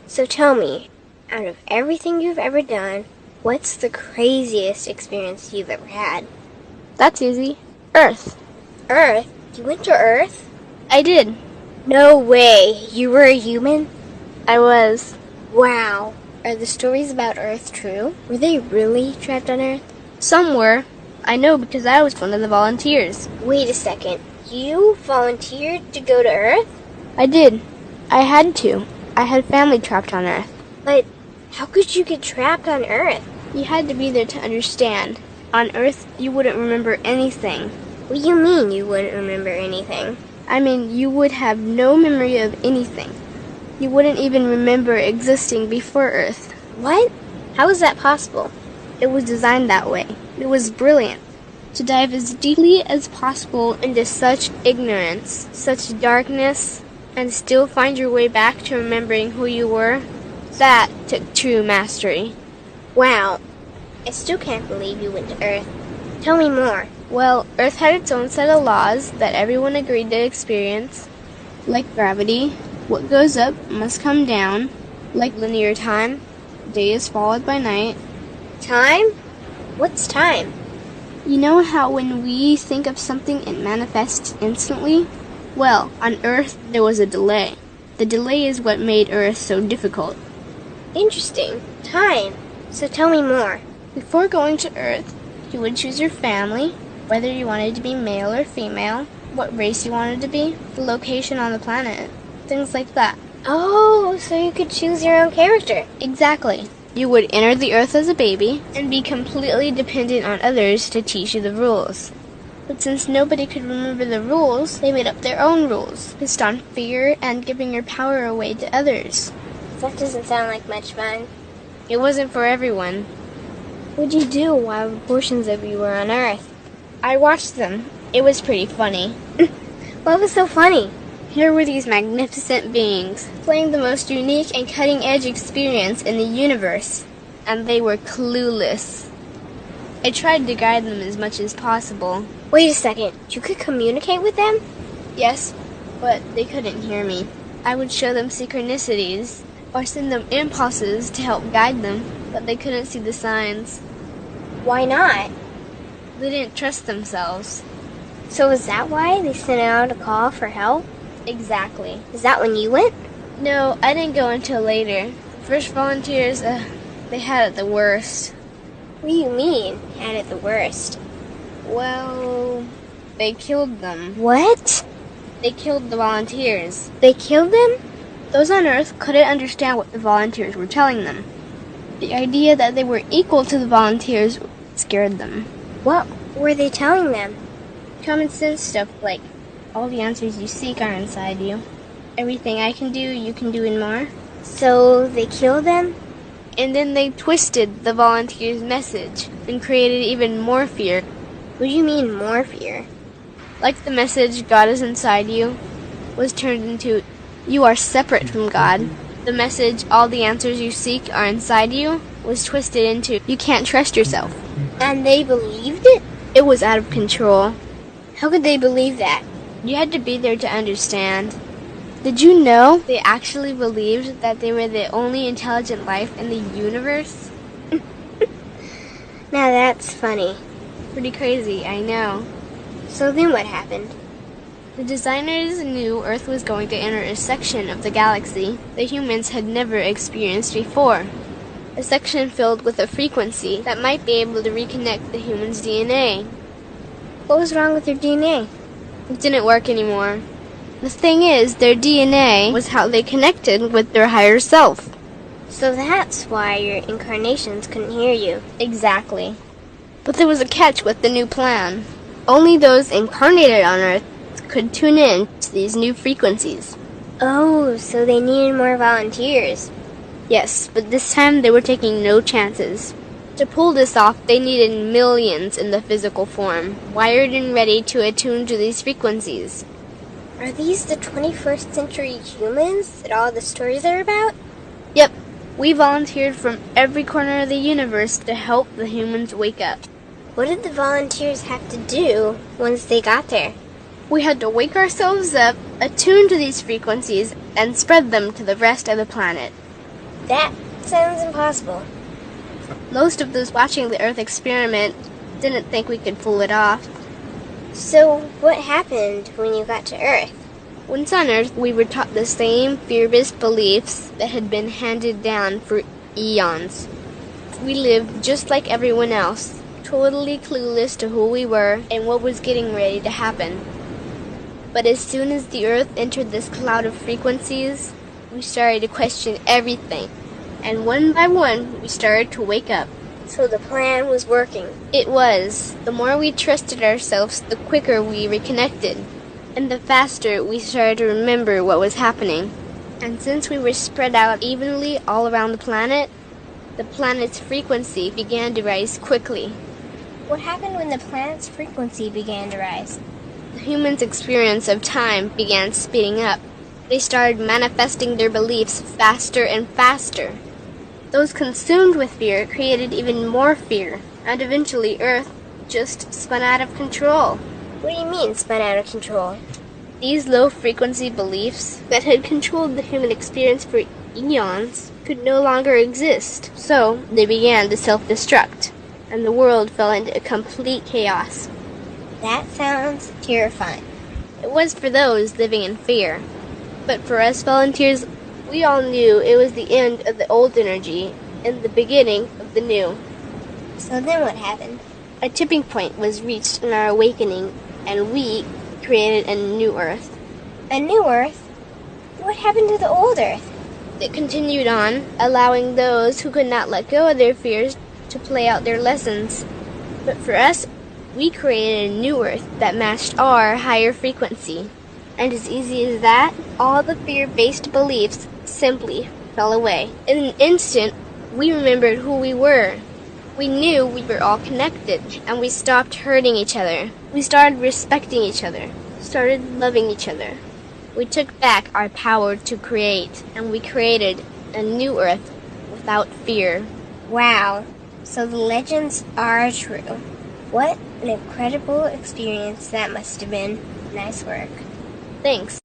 So tell me, out of everything you've ever done, what's the craziest experience you've ever had? That's easy. Earth. Earth? You went to Earth? I did. No way. You were a human? I was. Wow. Are the stories about Earth true? Were they really trapped on Earth? Some were. I know because I was one of the volunteers. Wait a second. You volunteered to go to Earth? I did. I had to. I had family trapped on Earth. But how could you get trapped on Earth? You had to be there to understand. On Earth, you wouldn't remember anything. What do you mean you wouldn't remember anything? I mean, you would have no memory of anything. You wouldn't even remember existing before Earth. What? How is that possible? It was designed that way. It was brilliant. To dive as deeply as possible into such ignorance, such darkness, and still find your way back to remembering who you were, that took true mastery. Wow. I still can't believe you went to Earth. Tell me more. Well, Earth had its own set of laws that everyone agreed to experience, like gravity. What goes up must come down, like linear time. Day is followed by night. Time? What's time? You know how when we think of something it manifests instantly? Well, on Earth there was a delay. The delay is what made Earth so difficult. Interesting. Time. So tell me more. Before going to Earth, you would choose your family, whether you wanted to be male or female, what race you wanted to be, the location on the planet, things like that. Oh, so you could choose your own character. Exactly. You would enter the Earth as a baby and be completely dependent on others to teach you the rules. But since nobody could remember the rules, they made up their own rules, based on fear and giving your power away to others. That doesn't sound like much fun. It wasn't for everyone. What'd you do while portions of you were on Earth? I watched them. It was pretty funny. What was so funny? Here were these magnificent beings, playing the most unique and cutting-edge experience in the universe, and they were clueless. I tried to guide them as much as possible. Wait a second. You could communicate with them? Yes, but they couldn't hear me. I would show them synchronicities, or send them impulses to help guide them, but they couldn't see the signs. Why not? They didn't trust themselves. So is that why they sent out a call for help? Exactly. Is that when you went? No, I didn't go until later. The first volunteers, they had it the worst. What do you mean, had it the worst? Well, they killed them. What? They killed the volunteers. They killed them? Those on Earth couldn't understand what the volunteers were telling them. The idea that they were equal to the volunteers scared them. What were they telling them? Common sense stuff like, all the answers you seek are inside you. Everything I can do, you can do and more. So they killed them? And then they twisted the volunteers' message and created even more fear. What do you mean, more fear? Like the message, God is inside you, was turned into, you are separate from God. The message, all the answers you seek are inside you, was twisted into, you can't trust yourself. And they believed it? It was out of control. How could they believe that? You had to be there to understand. Did you know they actually believed that they were the only intelligent life in the universe? Now that's funny. Pretty crazy, I know. So then what happened? The designers knew Earth was going to enter a section of the galaxy that humans had never experienced before. A section filled with a frequency that might be able to reconnect the human's DNA. What was wrong with their DNA? It didn't work anymore. The thing is, their DNA was how they connected with their higher self. So that's why your incarnations couldn't hear you. Exactly. But there was a catch with the new plan. Only those incarnated on Earth could tune in to these new frequencies. Oh, so they needed more volunteers. Yes, but this time they were taking no chances. To pull this off, they needed millions in the physical form, wired and ready to attune to these frequencies. Are these the 21st century humans that all the stories are about? Yep. We volunteered from every corner of the universe to help the humans wake up. What did the volunteers have to do once they got there? We had to wake ourselves up, attune to these frequencies, and spread them to the rest of the planet. That sounds impossible. Most of those watching the Earth experiment didn't think we could pull it off. So, what happened when you got to Earth? Once on Earth, we were taught the same fear-based beliefs that had been handed down for eons. We lived just like everyone else, totally clueless to who we were and what was getting ready to happen. But as soon as the Earth entered this cloud of frequencies, we started to question everything. And one by one, we started to wake up. So the plan was working. It was. The more we trusted ourselves, the quicker we reconnected. And the faster we started to remember what was happening. And since we were spread out evenly all around the planet's frequency began to rise quickly. What happened when the planet's frequency began to rise? The humans' experience of time began speeding up. They started manifesting their beliefs faster and faster. Those consumed with fear created even more fear, and eventually Earth just spun out of control. What do you mean, spun out of control? These low-frequency beliefs that had controlled the human experience for eons could no longer exist, so they began to self-destruct, and the world fell into complete chaos. That sounds terrifying. It was for those living in fear, but for us volunteers, we all knew it was the end of the old energy and the beginning of the new. So then what happened? A tipping point was reached in our awakening, and we created a new Earth. A new Earth? What happened to the old Earth? It continued on, allowing those who could not let go of their fears to play out their lessons. But for us, we created a new Earth that matched our higher frequency. And as easy as that, all the fear-based beliefs simply fell away. In an instant, we remembered who we were. We knew we were all connected, and we stopped hurting each other. We started respecting each other, started loving each other. We took back our power to create, and we created a new Earth without fear. Wow, so the legends are true. What an incredible experience that must have been. Nice work. Thanks.